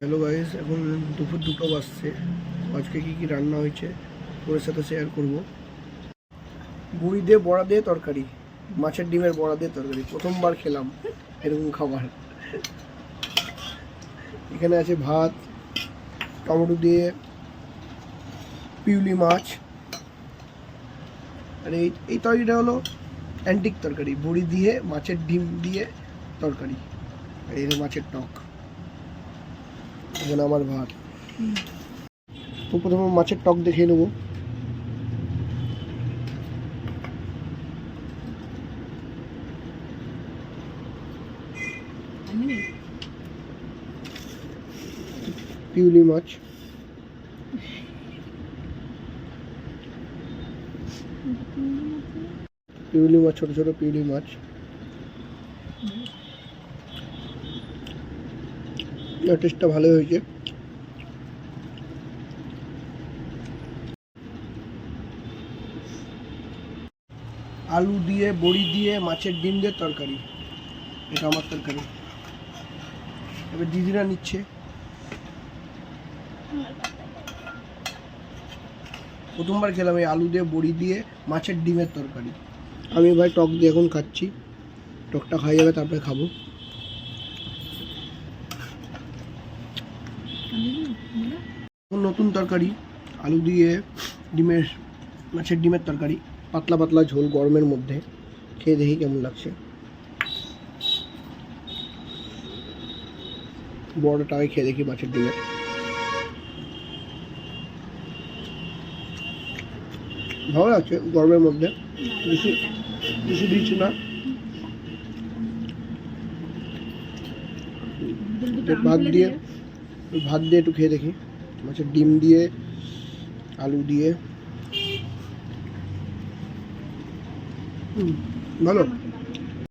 Hello guys, এখন দুপুর 2টো বাজছে। আজকে কি রান্না হয়েছে ওর সাথে শেয়ার করব। বড়ি দিয়ে বড়া দিয়ে তরকারি, মাছের ডিমের বড়া দিয়ে তরকারি। প্রথমবার খেলাম এরকম খাবার। এখানে আছে ভাত, টমেটো দিয়ে পিউলি মাছ, আর এই তরকারিটা হলো অ্যান্টিক তরকারি, বড়ি দিয়ে মাছের ডিম দিয়ে তরকারি, আর এই মাছের টক। এখানে আমার ভাত। তো প্রথমে মাছের টক দেখে নেবো। পিউলি মাছ, ছোট ছোট পিউলি মাছ। টেস্টটা ভালো হয়েছে। আলু দিয়ে বড়ি দিয়ে মাছের ডিম দিয়ে তরকারি, এটা আমার তরকারি। এবার দিদিরা নিচ্ছে। প্রথমবার খেলাম এই আলু দিয়ে বড়ি দিয়ে মাছের ডিমের তরকারি। আমি ভাই টক দিয়ে এখন খাচ্ছি। টকটা খাই যাবে তারপরে খাবো। নতুন তরকারি, আলু দিয়ে মাছের ডিমের তরকারি, পাতলা পাতলা ঝোল গরমের মধ্যে। খেয়ে দেখি কেমন লাগছে। বড়টা আগে খেয়ে দেখি মাছের ডিমের। ভালো লাগছে গরমের মধ্যে, বেশি বেশি দিচ্ছি না। ভাত দিয়ে একটু খেয়ে দেখি, মাছের ডিম দিয়ে আলু দিয়ে। ভালো।